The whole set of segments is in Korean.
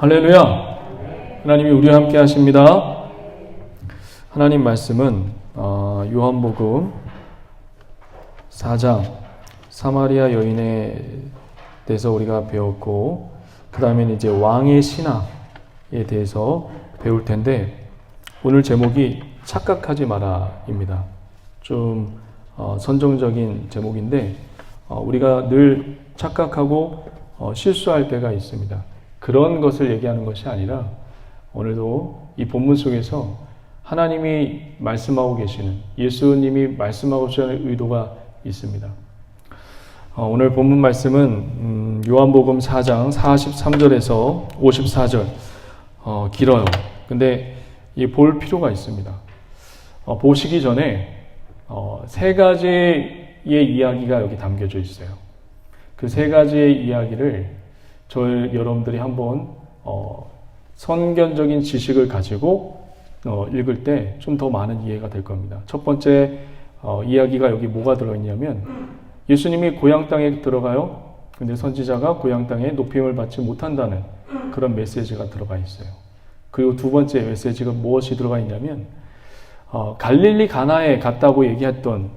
할렐루야. 하나님이 우리와 함께 하십니다. 하나님 말씀은 요한복음 4장 사마리아 여인에 대해서 우리가 배웠고, 그 다음에 이제 왕의 신앙에 대해서 배울 텐데, 오늘 제목이 착각하지 마라입니다. 좀 선정적인 제목인데, 우리가 늘 착각하고 실수할 때가 있습니다. 그런 것을 얘기하는 것이 아니라 오늘도 이 본문 속에서 하나님이 말씀하고 계시는, 예수님이 말씀하고 계시는 의도가 있습니다. 오늘 본문 말씀은 요한복음 4장 43절에서 54절 길어요. 근데 볼 필요가 있습니다. 보시기 전에 세 가지의 이야기가 여기 담겨져 있어요. 그 세 가지의 이야기를 여러분들이 한번 선견적인 지식을 가지고 읽을 때 좀 더 많은 이해가 될 겁니다. 첫 번째 이야기가 여기 뭐가 들어있냐면, 예수님이 고향 땅에 들어가요. 근데 선지자가 고향 땅에 높임을 받지 못한다는 그런 메시지가 들어가 있어요. 그리고 두 번째 메시지가 무엇이 들어가 있냐면, 갈릴리 가나에 갔다고 얘기했던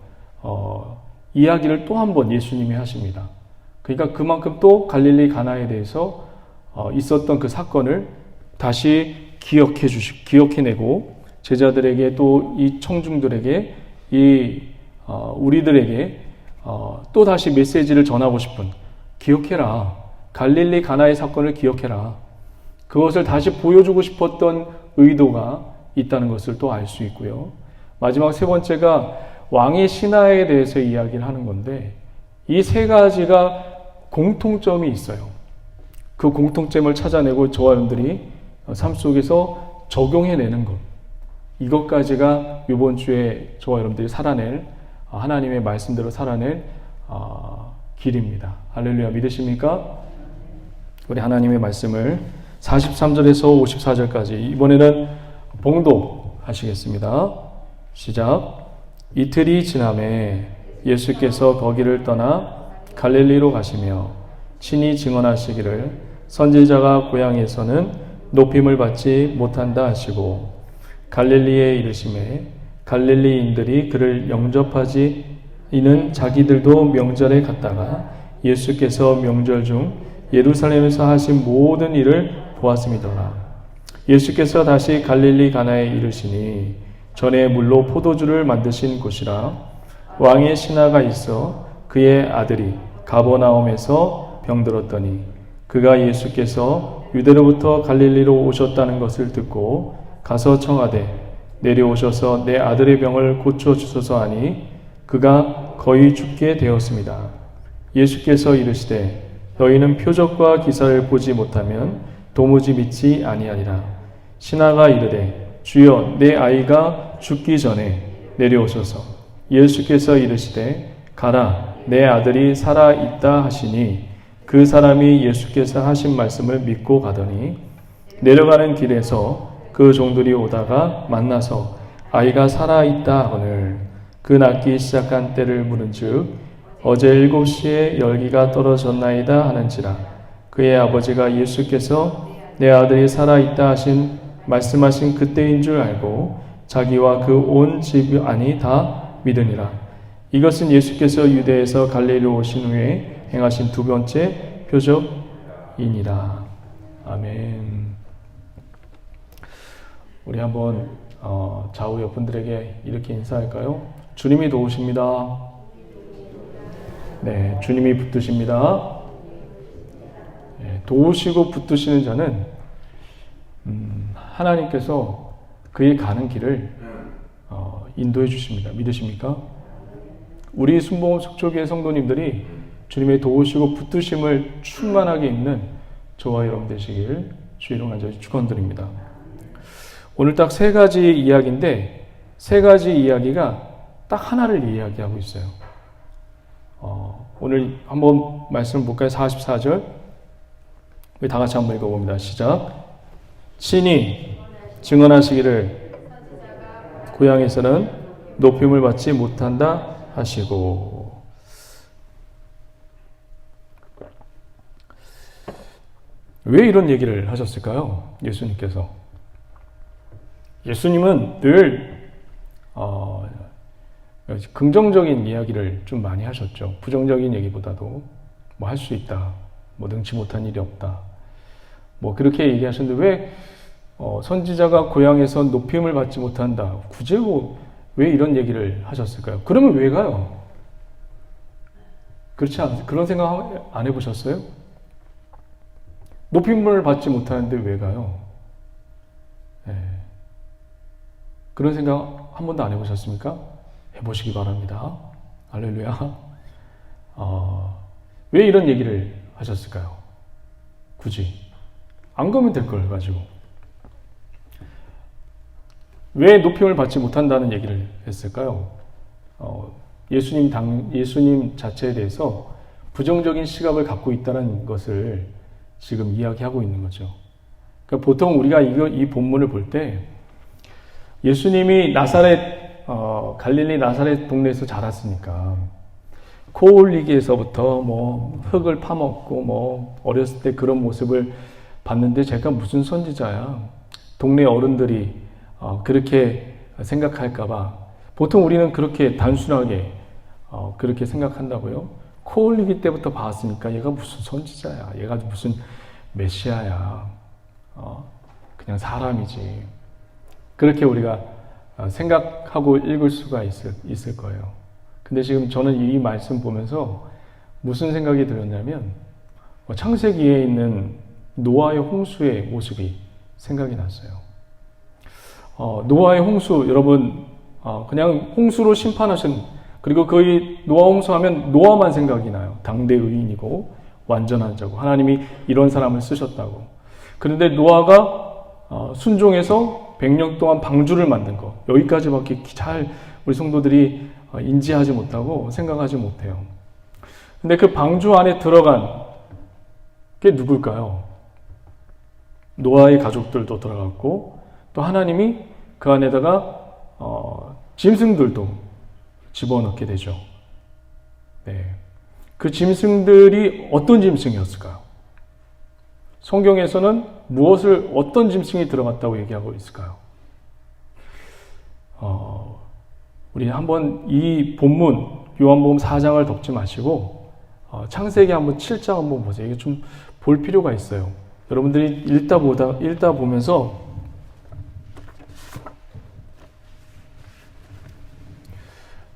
이야기를 또 한 번 예수님이 하십니다. 그러니까 그만큼 또 갈릴리 가나에 대해서 있었던 그 사건을 다시 기억해내고, 제자들에게, 또 이 청중들에게, 우리들에게 또 다시 메시지를 전하고 싶은, 기억해라. 갈릴리 가나의 사건을 기억해라. 그것을 다시 보여주고 싶었던 의도가 있다는 것을 또 알 수 있고요. 마지막 세 번째가 왕의 신하에 대해서 이야기를 하는 건데, 이 세 가지가 공통점이 있어요. 그 공통점을 찾아내고 저와 여러분들이 삶 속에서 적용해내는 것, 이것까지가 이번 주에 저와 여러분들이 살아낼, 하나님의 말씀대로 살아낼 길입니다. 할렐루야. 믿으십니까? 우리 하나님의 말씀을 43절에서 54절까지 이번에는 봉독하시겠습니다. 시작. 이틀이 지나매 예수께서 거기를 떠나 갈릴리로 가시며 친히 증언하시기를, 선지자가 고향에서는 높임을 받지 못한다 하시고, 갈릴리에 이르시매 갈릴리인들이 그를 영접하지 이는 자기들도 명절에 갔다가 예수께서 명절 중 예루살렘에서 하신 모든 일을 보았음이더라. 예수께서 다시 갈릴리 가나에 이르시니 전에 물로 포도주를 만드신 곳이라. 왕의 신하가 있어 그의 아들이 가버나움에서 병들었더니 그가 예수께서 유대로부터 갈릴리로 오셨다는 것을 듣고 가서 청하되 내려오셔서 내 아들의 병을 고쳐주소서 하니 그가 거의 죽게 되었습니다. 예수께서 이르시되 너희는 표적과 기사를 보지 못하면 도무지 믿지 아니하리라. 신하가 이르되 주여 내 아이가 죽기 전에 내려오셔서. 예수께서 이르시되 가라 내 아들이 살아있다 하시니 그 사람이 예수께서 하신 말씀을 믿고 가더니 내려가는 길에서 그 종들이 오다가 만나서 아이가 살아있다 하거늘 그 낫기 시작한 때를 물은즉 어제 7시에 열기가 떨어졌나이다 하는지라. 그의 아버지가 예수께서 내 아들이 살아있다 하신 말씀하신 그때인 줄 알고 자기와 그 온 집 안이 다 믿으니라. 이것은 예수께서 유대에서 갈릴리로 오신 후에 행하신 두 번째 표적이니라. 아멘. 우리 한번 좌우 옆분들에게 이렇게 인사할까요? 주님이 도우십니다. 네, 주님이 붙드십니다. 네, 도우시고 붙드시는 자는 하나님께서 그의 가는 길을 인도해 주십니다. 믿으십니까? 우리 순복음 속초교회 성도님들이 주님의 도우시고 붙드심을 충만하게 있는 저와 여러분 되시길 주의로 간절히 축원드립니다. 오늘 딱 세 가지 이야기인데, 세 가지 이야기가 딱 하나를 이야기하고 있어요. 오늘 한번 말씀을 볼까요? 44절. 우리 다 같이 한번 읽어봅니다. 시작. 친히 증언하시기를 고향에서는 높임을 받지 못한다 하시고. 왜 이런 얘기를 하셨을까요? 예수님께서. 예수님은 늘 긍정적인 이야기를 좀 많이 하셨죠. 부정적인 얘기보다도 뭐 할 수 있다, 뭐 능치 못한 일이 없다, 뭐 그렇게 얘기하셨는데 왜 선지자가 고향에서 높임을 받지 못한다, 굳이 왜 이런 얘기를 하셨을까요? 그러면 왜 가요? 그렇지 않아요? 그런 생각 안 해보셨어요? 높임을 받지 못하는데 왜 가요? 네. 그런 생각 한 번도 안 해보셨습니까? 해보시기 바랍니다. 할렐루야. 왜 이런 얘기를 하셨을까요? 굳이 안 가면 될 걸 가지고 왜 높임을 받지 못한다는 얘기를 했을까요? 예수님 자체에 대해서 부정적인 시각을 갖고 있다는 것을 지금 이야기하고 있는 거죠. 그러니까 보통 우리가 이 본문을 볼 때 예수님이 갈릴리 나사렛 동네에서 자랐으니까 코 올리기에서부터 뭐 흙을 파먹고 뭐 어렸을 때 그런 모습을 봤는데 제가 무슨 선지자야? 동네 어른들이 그렇게 생각할까봐 보통 우리는 그렇게 단순하게 그렇게 생각한다고요. 코 올리기 때부터 봤으니까 얘가 무슨 선지자야? 얘가 무슨 메시아야? 그냥 사람이지. 그렇게 우리가 생각하고 읽을 수가 있을 거예요. 근데 지금 저는 이 말씀 보면서 무슨 생각이 들었냐면 창세기에 있는 노아의 홍수의 모습이 생각이 났어요. 노아의 홍수, 여러분 그냥 홍수로 심판하신, 그리고 거의 노아 홍수하면 노아만 생각이 나요. 당대 의인이고 완전한 자고 하나님이 이런 사람을 쓰셨다고. 그런데 노아가 순종해서 100년 동안 방주를 만든 거, 여기까지밖에 잘 우리 성도들이 인지하지 못하고 생각하지 못해요. 근데 그 방주 안에 들어간 게 누굴까요? 노아의 가족들도 들어갔고 또 하나님이 그 안에다가 짐승들도 집어넣게 되죠. 네. 그 짐승들이 어떤 짐승이었을까요? 성경에서는 어떤 짐승이 들어갔다고 얘기하고 있을까요? 우리 한번 이 본문 요한복음 4장을 덮지 마시고 창세기 한번 7장 한번 보세요. 이게 좀 볼 필요가 있어요. 여러분들이 읽다 보면서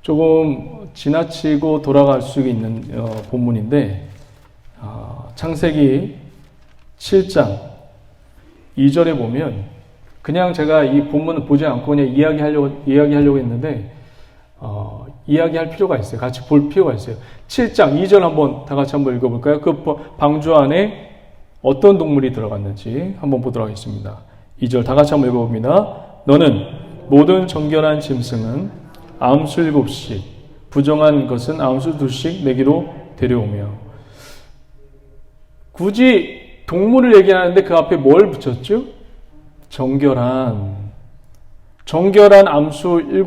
조금 지나치고 돌아갈 수 있는 본문인데 창세기 7장 2절에 보면 그냥 제가 이 본문을 보지 않고 그냥 이야기하려고 했는데 이야기할 필요가 있어요. 같이 볼 필요가 있어요. 7장 2절 한번 다 같이 한번 읽어볼까요? 그 방주 안에 어떤 동물이 들어갔는지 한번 보도록 하겠습니다. 2절 다 같이 한번 읽어봅니다. 너는 모든 정결한 짐승은 암수 7씩 부정한 것은 암수 2씩 내기로 데려오며. 굳이 동물을 얘기하는데 그 앞에 뭘 붙였죠? 정결한 암수 7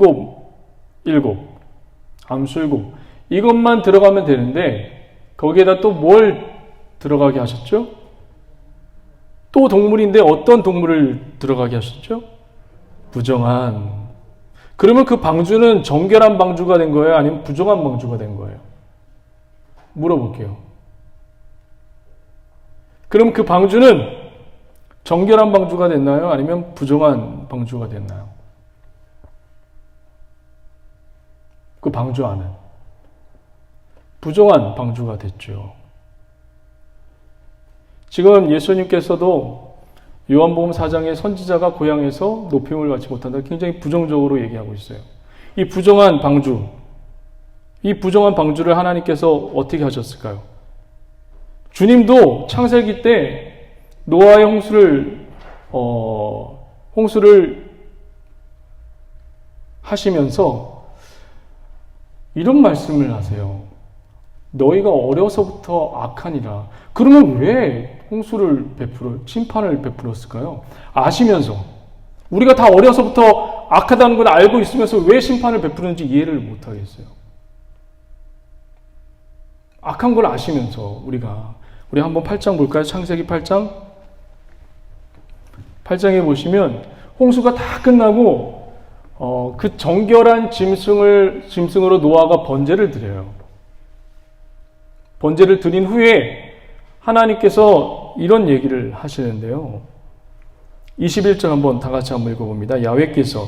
암수 7 이것만 들어가면 되는데 거기에다 또 뭘 들어가게 하셨죠? 또 동물인데 어떤 동물을 들어가게 하셨죠? 부정한. 그러면 그 방주는 정결한 방주가 된 거예요? 아니면 부정한 방주가 된 거예요? 물어볼게요. 그럼 그 방주는 정결한 방주가 됐나요? 아니면 부정한 방주가 됐나요? 그 방주 안은 부정한 방주가 됐죠. 지금 예수님께서도 요한복음 4장의 선지자가 고향에서 높임을 받지 못한다, 굉장히 부정적으로 얘기하고 있어요. 이 부정한 방주를 하나님께서 어떻게 하셨을까요? 주님도 창세기 때 노아의 홍수를 하시면서 이런 말씀을 하세요. 너희가 어려서부터 악하니라. 그러면 왜 심판을 베풀었을까요? 아시면서, 우리가 다 어려서부터 악하다는 걸 알고 있으면서 왜 심판을 베푸는지 이해를 못 하겠어요. 악한 걸 아시면서 우리 한번 8장 볼까요? 창세기 8장 8장에 보시면 홍수가 다 끝나고 그 정결한 짐승으로 노아가 번제를 드려요. 번제를 드린 후에 하나님께서 이런 얘기를 하시는데요. 21절 한번 다 같이 한번 읽어봅니다. 야훼께서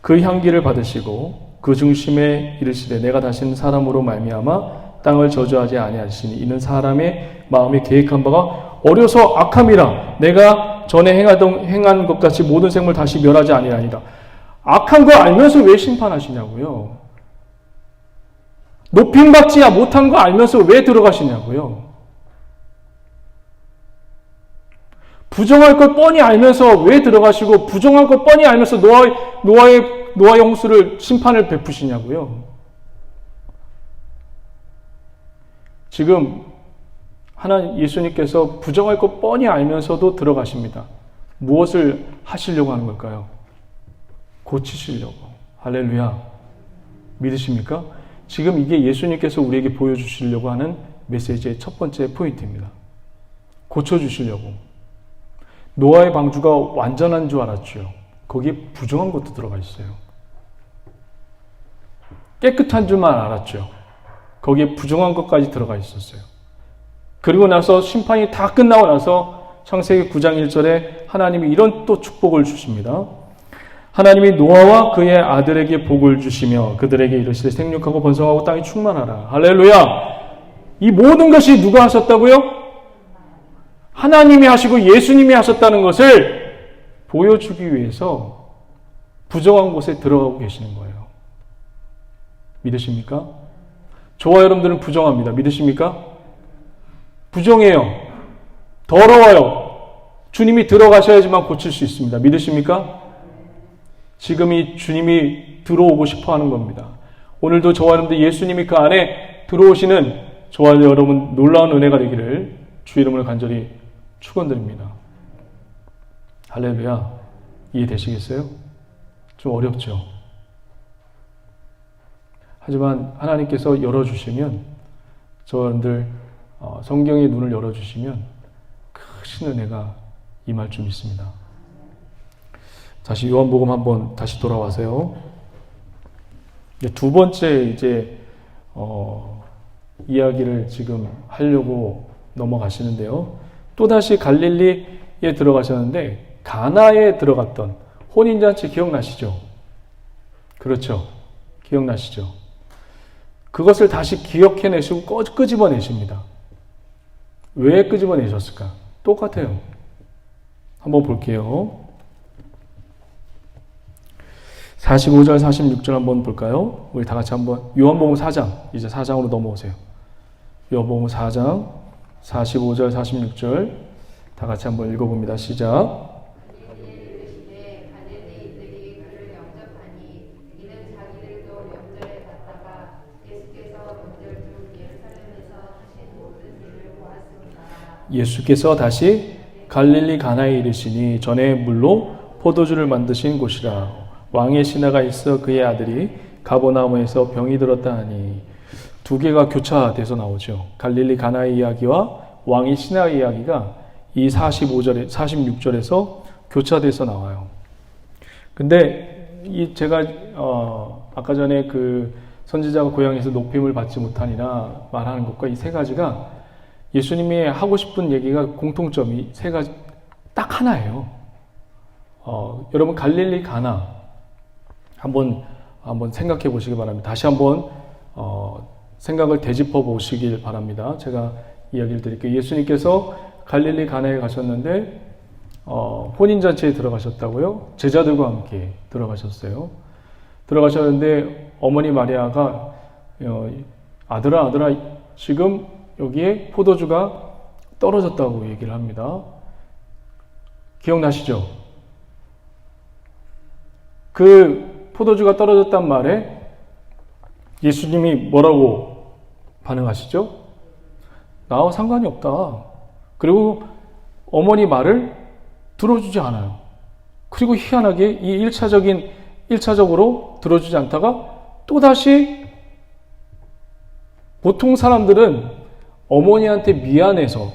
그 향기를 받으시고 그 중심에 이르시되 내가 다시는 사람으로 말미암아 땅을 저주하지 아니하시니 이는 사람의 마음에 계획한 바가 어려서 악함이라. 내가 전에 행한 것 같이 모든 생물 다시 멸하지 아니하니라. 악한 거 알면서 왜 심판하시냐고요. 높임받지 못한 거 알면서 왜 들어가시냐고요. 부정할 걸 뻔히 알면서 왜 들어가시고 부정할 걸 뻔히 알면서 노아의 홍수를 심판을 베푸시냐고요. 지금 예수님께서 부정할 것 뻔히 알면서도 들어가십니다. 무엇을 하시려고 하는 걸까요? 고치시려고. 할렐루야. 믿으십니까? 지금 이게 예수님께서 우리에게 보여주시려고 하는 메시지의 첫 번째 포인트입니다. 고쳐주시려고. 노아의 방주가 완전한 줄 알았죠. 거기에 부정한 것도 들어가 있어요. 깨끗한 줄만 알았죠. 거기에 부정한 것까지 들어가 있었어요. 그리고 나서 심판이 다 끝나고 나서 창세기 9장 1절에 하나님이 이런 또 축복을 주십니다. 하나님이 노아와 그의 아들에게 복을 주시며 그들에게 이르시되 생육하고 번성하고 땅이 충만하라. 할렐루야. 이 모든 것이 누가 하셨다고요? 하나님이 하시고 예수님이 하셨다는 것을 보여주기 위해서 부정한 곳에 들어가고 계시는 거예요. 믿으십니까? 저와 여러분들은 부정합니다. 믿으십니까? 부정해요. 더러워요. 주님이 들어가셔야지만 고칠 수 있습니다. 믿으십니까? 지금이 주님이 들어오고 싶어 하는 겁니다. 오늘도 저와 여러분들 예수님이 그 안에 들어오시는 저와 여러분 놀라운 은혜가 되기를 주 이름으로 간절히 축원드립니다. 할렐루야. 이해되시겠어요? 좀 어렵죠? 하지만 하나님께서 열어주시면 저와 여러분들 성경의 눈을 열어주시면 크신 은혜가 임할 줄 믿습니다. 다시 요한복음 한번 다시 돌아와세요. 두 번째 이야기를 지금 하려고 넘어가시는데요. 또다시 갈릴리에 들어가셨는데 가나에 들어갔던 혼인잔치 기억나시죠? 그렇죠. 기억나시죠? 그것을 다시 기억해내시고 끄집어내십니다. 왜 끄집어내셨을까? 똑같아요. 한번 볼게요. 45절, 46절 한번 볼까요? 우리 다 같이 한번 요한복음 4장, 이제 4장으로 넘어오세요. 요한복음 4장 45절, 46절 다 같이 한번 읽어봅니다. 시작. 예수께서 다시 갈릴리 가나에 이르시니 전에 물로 포도주를 만드신 곳이라. 왕의 신하가 있어 그의 아들이 가버나움에서 병이 들었다 하니. 두 개가 교차돼서 나오죠. 갈릴리 가나의 이야기와 왕의 신하의 이야기가 이 46절에서 교차돼서 나와요. 근데 제가 아까 전에 그 선지자가 고향에서 높임을 받지 못하니라 말하는 것과 이 세 가지가 예수님이 하고 싶은 얘기가 공통점이 세 가지 딱 하나예요. 여러분 갈릴리 가나 한번 생각해 보시기 바랍니다. 다시 한번 생각을 되짚어 보시길 바랍니다. 제가 이야기를 드릴게요. 예수님께서 갈릴리 가나에 가셨는데 혼인잔치에 들어가셨다고요? 제자들과 함께 들어가셨어요. 들어가셨는데 어머니 마리아가 아들아 지금 여기에 포도주가 떨어졌다고 얘기를 합니다. 기억나시죠? 그 포도주가 떨어졌단 말에 예수님이 뭐라고 반응하시죠? 나와 상관이 없다. 그리고 어머니 말을 들어주지 않아요. 그리고 희한하게 이 1차적으로 들어주지 않다가 또다시 보통 사람들은 어머니한테 미안해서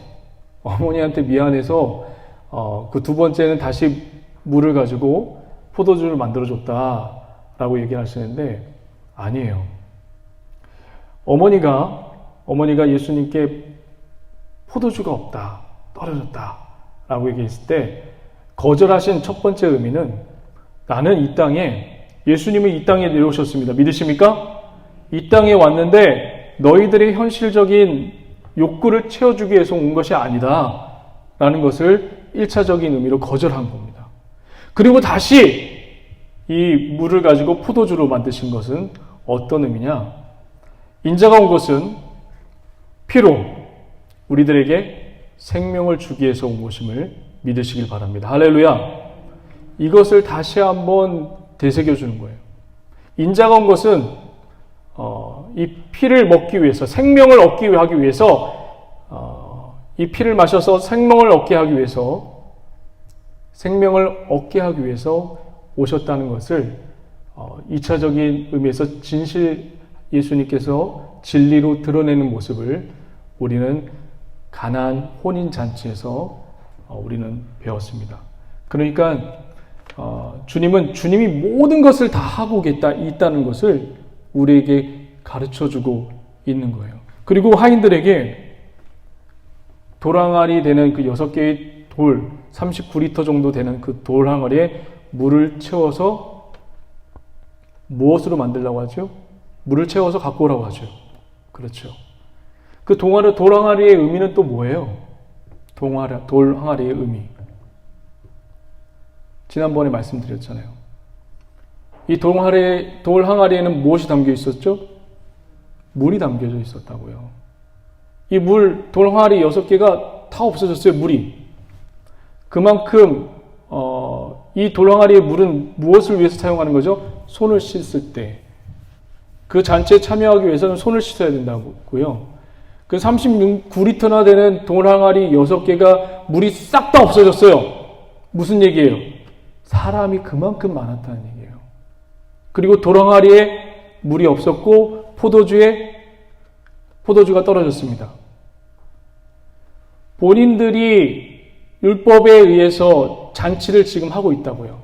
그 두 번째는 다시 물을 가지고 포도주를 만들어줬다라고 얘기를 하시는데 아니에요. 어머니가 예수님께 포도주가 없다, 떨어졌다라고 얘기했을 때 거절하신 첫 번째 의미는 나는 이 땅에, 예수님은 이 땅에 내려오셨습니다. 믿으십니까? 이 땅에 왔는데 너희들의 현실적인 욕구를 채워주기 위해서 온 것이 아니다 라는 것을 1차적인 의미로 거절한 겁니다. 그리고 다시 이 물을 가지고 포도주로 만드신 것은 어떤 의미냐? 인자가 온 것은 피로 우리들에게 생명을 주기 위해서 온 것임을 믿으시길 바랍니다. 할렐루야. 이것을 다시 한번 되새겨주는 거예요. 인자가 온 것은 이 피를 먹기 위해서, 생명을 얻기 하기 위해서, 이 피를 마셔서 생명을 얻게 하기 위해서 오셨다는 것을 2차적인 의미에서 예수님께서 진리로 드러내는 모습을 우리는 가나안 혼인잔치에서 우리는 배웠습니다. 그러니까 주님이 모든 것을 다 하고 있다는 것을 우리에게 가르쳐주고 있는 거예요. 그리고 하인들에게 돌항아리 되는 그 6개의 돌, 39리터 정도 되는 그 돌 항아리에 물을 채워서 무엇으로 만들려고 하죠? 물을 채워서 갖고 오라고 하죠. 그렇죠. 그 돌 항아리의 의미는 또 뭐예요? 돌 항아리의 의미. 지난번에 말씀드렸잖아요. 이 돌 항아리에는 무엇이 담겨 있었죠? 물이 담겨져 있었다고요. 이 돌 항아리 6개가 다 없어졌어요, 물이. 그만큼, 이 돌 항아리의 물은 무엇을 위해서 사용하는 거죠? 손을 씻을 때. 그 잔치에 참여하기 위해서는 손을 씻어야 된다고요. 그 39리터나 되는 돌 항아리 6개가 물이 싹 다 없어졌어요. 무슨 얘기예요? 사람이 그만큼 많았다는 얘기예요. 그리고 돌 항아리에 물이 없었고 포도주가 떨어졌습니다. 본인들이 율법에 의해서 잔치를 지금 하고 있다고요.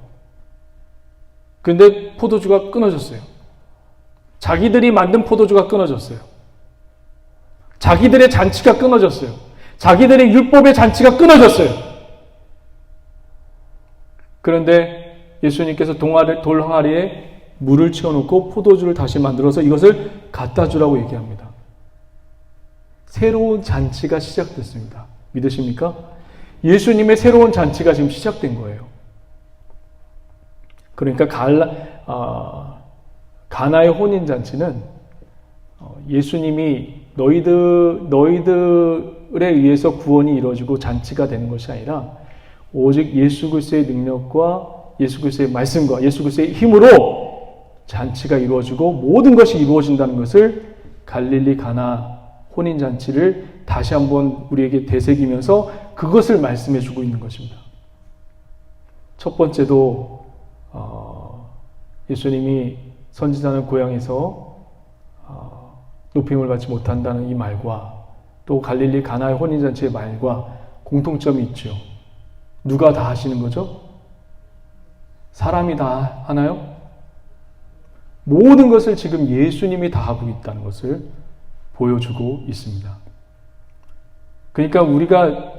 근데 포도주가 끊어졌어요. 자기들이 만든 포도주가 끊어졌어요. 자기들의 잔치가 끊어졌어요. 자기들의 율법의 잔치가 끊어졌어요. 그런데 예수님께서 돌 항아리에 물을 채워놓고 포도주를 다시 만들어서 이것을 갖다 주라고 얘기합니다. 새로운 잔치가 시작됐습니다. 믿으십니까? 예수님의 새로운 잔치가 지금 시작된 거예요. 그러니까 가나의 혼인잔치는 예수님이 너희들에 의해서 구원이 이루어지고 잔치가 되는 것이 아니라 오직 예수 그리스도의 능력과 예수 그리스도의 말씀과 예수 그리스도의 힘으로 잔치가 이루어지고 모든 것이 이루어진다는 것을 갈릴리 가나 혼인잔치를 다시 한번 우리에게 되새기면서 그것을 말씀해 주고 있는 것입니다. 첫 번째도 예수님이 선지자는 고향에서 높임을 받지 못한다는 이 말과 또 갈릴리 가나의 혼인잔치의 말과 공통점이 있죠. 누가 다 하시는 거죠? 사람이 다 하나요? 모든 것을 지금 예수님이 다 하고 있다는 것을 보여주고 있습니다. 그러니까 우리가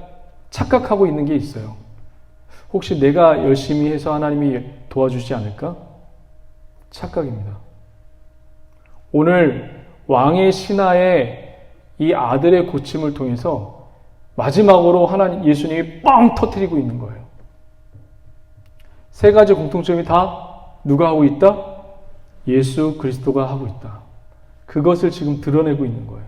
착각하고 있는 게 있어요. 혹시 내가 열심히 해서 하나님이 도와주지 않을까? 착각입니다. 오늘 왕의 신하의 이 아들의 고침을 통해서 마지막으로 예수님이 뻥 터뜨리고 있는 거예요. 세 가지 공통점이 다 누가 하고 있다? 예수 그리스도가 하고 있다. 그것을 지금 드러내고 있는 거예요.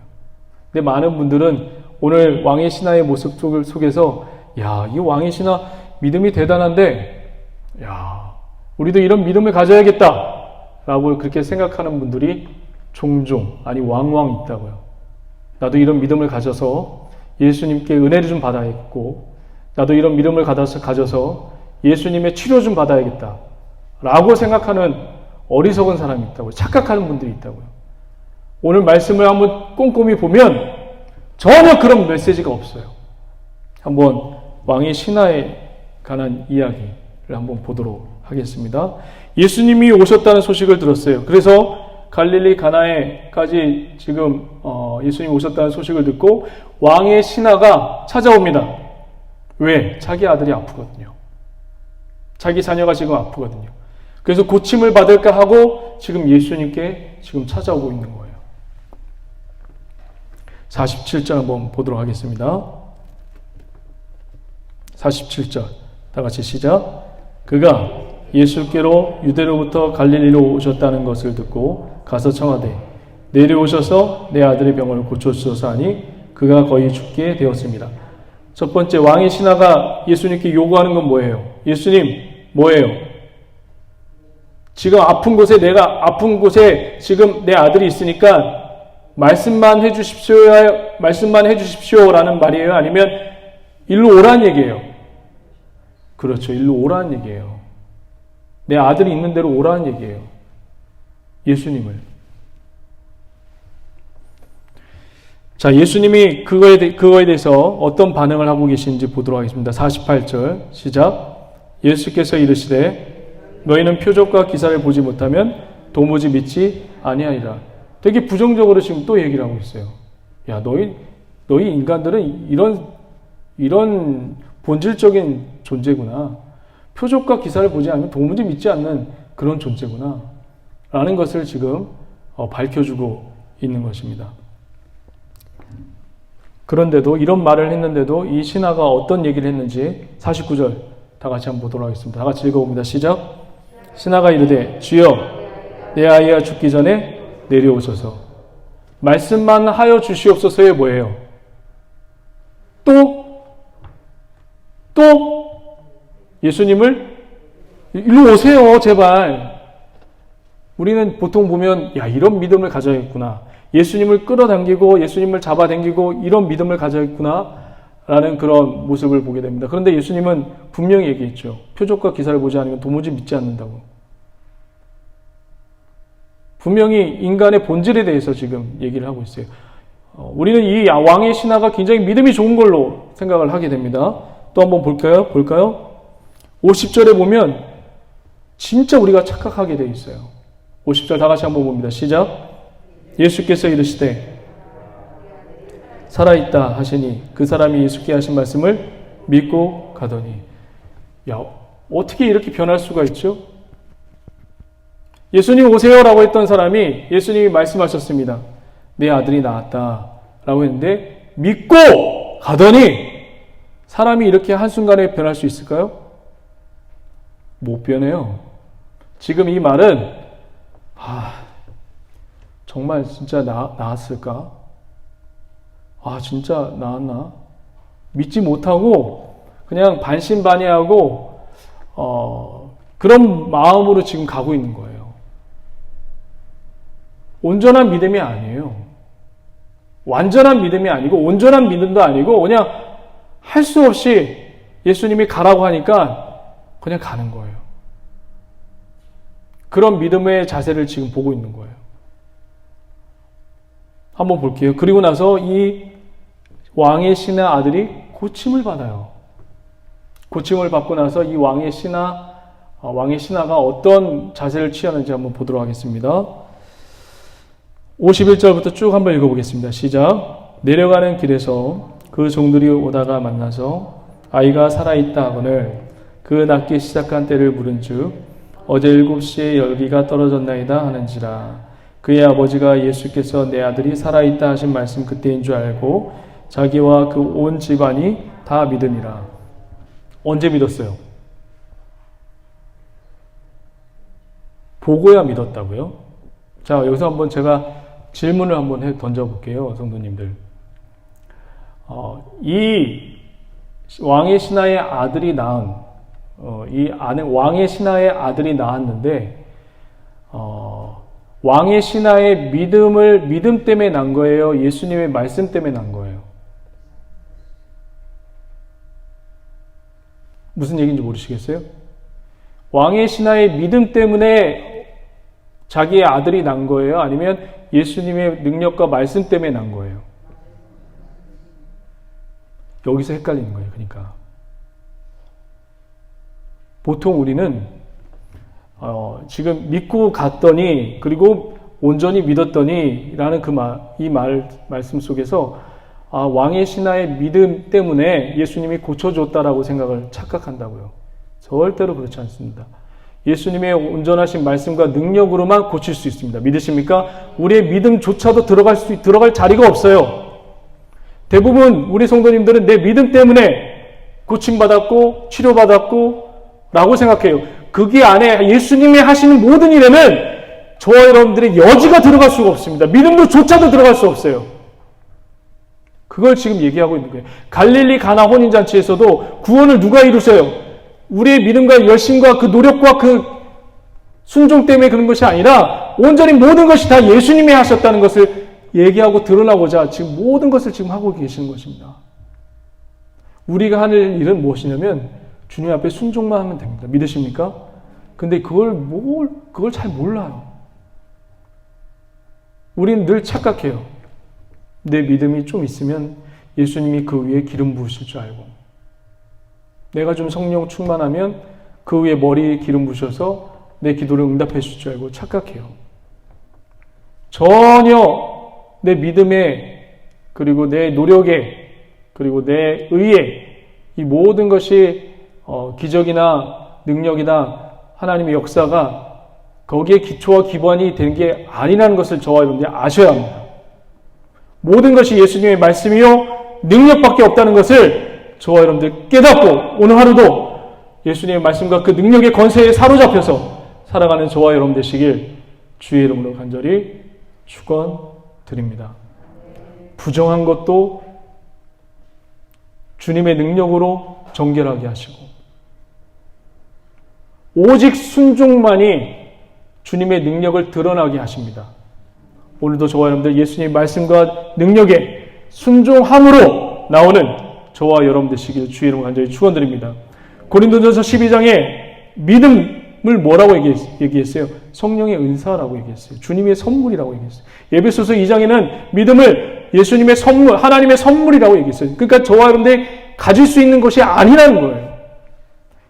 근데 많은 분들은 오늘 왕의 신하의 모습 속에서 야, 이 왕의 신하 믿음이 대단한데 야, 우리도 이런 믿음을 가져야겠다 라고 그렇게 생각하는 분들이 종종 왕왕 있다고요. 나도 이런 믿음을 가져서 예수님께 은혜를 좀 받아야겠고 나도 이런 믿음을 가져서 예수님의 치료 좀 받아야겠다 라고 생각하는 어리석은 사람이 있다고요. 착각하는 분들이 있다고요. 오늘 말씀을 한번 꼼꼼히 보면 전혀 그런 메시지가 없어요. 한번 왕의 신하의 관한 이야기를 한번 보도록 하겠습니다. 예수님이 오셨다는 소식을 들었어요. 그래서 갈릴리 가나에까지 지금 예수님이 오셨다는 소식을 듣고 왕의 신하가 찾아옵니다. 왜? 자기 아들이 아프거든요. 자기 자녀가 지금 아프거든요. 그래서 고침을 받을까 하고 지금 예수님께 지금 찾아오고 있는 거예요. 47절 한번 보도록 하겠습니다. 47절 다 같이 시작. 그가 예수께로 유대로부터 갈릴리로 오셨다는 것을 듣고 가서 청하되 내려오셔서 내 아들의 병을 고쳐주소서 하니 그가 거의 죽게 되었습니다. 첫 번째, 왕의 신하가 예수님께 요구하는 건 뭐예요? 예수님, 뭐예요? 지금 아픈 곳에 지금 내 아들이 있으니까 말씀만 해주십시오라는 말이에요? 아니면 일로 오라는 얘기예요? 그렇죠. 일로 오라는 얘기예요. 내 아들이 있는 대로 오라는 얘기예요. 예수님을. 자, 예수님이 그거에 대해서 어떤 반응을 하고 계신지 보도록 하겠습니다. 48절 시작. 예수께서 이르시되 너희는 표적과 기사를 보지 못하면 도무지 믿지 아니하리라. 되게 부정적으로 지금 또 얘기를 하고 있어요. 야, 너희 인간들은 이런 본질적인 존재구나. 표적과 기사를 보지 않으면 도무지 믿지 않는 그런 존재구나. 라는 것을 지금 밝혀주고 있는 것입니다. 그런데도 이런 말을 했는데도 이 신하가 어떤 얘기를 했는지 49절 다 같이 한번 보도록 하겠습니다. 다 같이 읽어봅니다. 시작. 신하가 이르되 주여 내 아이가 죽기 전에 내려오소서. 말씀만 하여 주시옵소서에 뭐예요? 또 예수님을 일로 오세요 제발. 우리는 보통 보면 야 이런 믿음을 가져야겠구나. 예수님을 끌어당기고 예수님을 잡아당기고 이런 믿음을 가져야겠구나 라는 그런 모습을 보게 됩니다. 그런데 예수님은 분명히 얘기했죠. 표적과 기사를 보지 않으면 도무지 믿지 않는다고. 분명히 인간의 본질에 대해서 지금 얘기를 하고 있어요. 우리는 이 왕의 신하가 굉장히 믿음이 좋은 걸로 생각을 하게 됩니다. 또 한번 볼까요? 50절에 보면 진짜 우리가 착각하게 되어 있어요. 50절 다 같이 한번 봅니다. 시작. 예수께서 이르시되 살아있다 하시니 그 사람이 예수께 하신 말씀을 믿고 가더니. 야, 어떻게 이렇게 변할 수가 있죠? 예수님 오세요라고 했던 사람이 예수님이 말씀하셨습니다. 내 아들이 나았다 라고 했는데 믿고 가더니 사람이 이렇게 한순간에 변할 수 있을까요? 못 변해요. 지금 이 말은 정말 진짜 나았을까? 진짜 나았나? 믿지 못하고 그냥 반신반의하고 그런 마음으로 지금 가고 있는 거예요. 온전한 믿음이 아니에요. 완전한 믿음이 아니고 온전한 믿음도 아니고 그냥 할 수 없이 예수님이 가라고 하니까 그냥 가는 거예요. 그런 믿음의 자세를 지금 보고 있는 거예요. 한번 볼게요. 그리고 나서 이 왕의 신하 아들이 고침을 받아요. 고침을 받고 나서 이 왕의 신하가 어떤 자세를 취하는지 한번 보도록 하겠습니다. 51절부터 쭉 한번 읽어보겠습니다. 시작. 내려가는 길에서 그 종들이 오다가 만나서 아이가 살아있다 하거늘 그 낳기 시작한 때를 물은즉 어제 7시에 열기가 떨어졌나이다 하는지라. 그의 아버지가 예수께서 내 아들이 살아있다 하신 말씀 그때인 줄 알고 자기와 그 온 집안이 다 믿으니라. 언제 믿었어요? 보고야 믿었다고요? 자, 여기서 한번 제가 질문을 한번 던져볼게요, 성도님들. 이 왕의 신하의 아들이 왕의 신하의 아들이 낳았는데, 왕의 신하의 믿음 때문에 난 거예요? 예수님의 말씀 때문에 난 거예요? 무슨 얘기인지 모르시겠어요? 왕의 신하의 믿음 때문에 자기의 아들이 난 거예요? 아니면 예수님의 능력과 말씀 때문에 난 거예요? 여기서 헷갈리는 거예요. 그러니까 보통 우리는 지금 믿고 갔더니 그리고 온전히 믿었더니 라는 이 말씀 속에서 왕의 신하의 믿음 때문에 예수님이 고쳐줬다라고 착각한다고요. 절대로 그렇지 않습니다. 예수님의 온전하신 말씀과 능력으로만 고칠 수 있습니다. 믿으십니까? 우리의 믿음조차도 들어갈 자리가 없어요. 대부분 우리 성도님들은 내 믿음 때문에 고침받았고 치료받았고 라고 생각해요. 거기 안에 예수님이 하시는 모든 일에는 저와 여러분들의 여지가 들어갈 수가 없습니다. 믿음조차도 들어갈 수 없어요. 그걸 지금 얘기하고 있는 거예요. 갈릴리 가나 혼인잔치에서도 구원을 누가 이루세요? 우리의 믿음과 열심과 그 노력과 그 순종 때문에 그런 것이 아니라 온전히 모든 것이 다 예수님이 하셨다는 것을 얘기하고 드러나고자 지금 모든 것을 지금 하고 계시는 것입니다. 우리가 하는 일은 무엇이냐면 주님 앞에 순종만 하면 됩니다. 믿으십니까? 근데 그걸 잘 몰라요. 우리는 늘 착각해요. 내 믿음이 좀 있으면 예수님이 그 위에 기름 부으실 줄 알고, 내가 좀 성령 충만하면 그 위에 머리에 기름 부으셔서 내 기도를 응답해 주실 줄 알고 착각해요. 전혀 내 믿음에 그리고 내 노력에 그리고 내 의에 이 모든 것이 기적이나 능력이나 하나님의 역사가 거기에 기초와 기반이 된 게 아니라는 것을 저와 여러분들이 아셔야 합니다. 모든 것이 예수님의 말씀이요 능력밖에 없다는 것을 저와 여러분들 깨닫고 오늘 하루도 예수님의 말씀과 그 능력의 권세에 사로잡혀서 살아가는 저와 여러분 되시길 주의 이름으로 간절히 축원드립니다. 부정한 것도 주님의 능력으로 정결하게 하시고 오직 순종만이 주님의 능력을 드러나게 하십니다. 오늘도 저와 여러분들 예수님의 말씀과 능력에 순종함으로 나오는 저와 여러분 되시길 주의 이름으로 간절히 축원드립니다. 고린도전서 12장에 믿음을 뭐라고 얘기했어요? 성령의 은사라고 얘기했어요. 주님의 선물이라고 얘기했어요. 에베소서 2장에는 믿음을 예수님의 선물, 하나님의 선물이라고 얘기했어요. 그러니까 저와 여러분들이 가질 수 있는 것이 아니라는 거예요.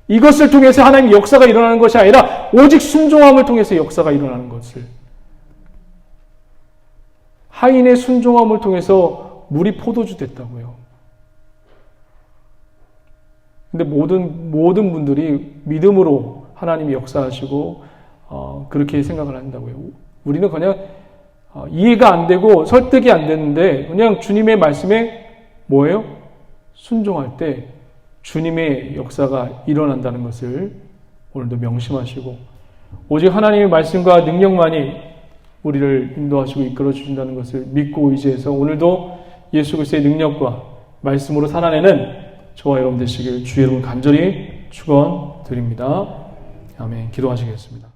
이것을 통해서 하나님의 역사가 일어나는 것이 아니라 오직 순종함을 통해서 역사가 일어나는 것을. 하인의 순종함을 통해서 물이 포도주 됐다고요. 근데 모든 분들이 믿음으로 하나님이 역사하시고 그렇게 생각을 한다고요. 우리는 그냥 이해가 안 되고 설득이 안 되는데 그냥 주님의 말씀에 뭐예요? 순종할 때 주님의 역사가 일어난다는 것을 오늘도 명심하시고 오직 하나님의 말씀과 능력만이 우리를 인도하시고 이끌어 주신다는 것을 믿고 의지해서 오늘도 예수 그리스도의 능력과 말씀으로 살아내는 저와 여러분 되시길 주의 이름으로 간절히 축원드립니다. 아멘. 기도하시겠습니다.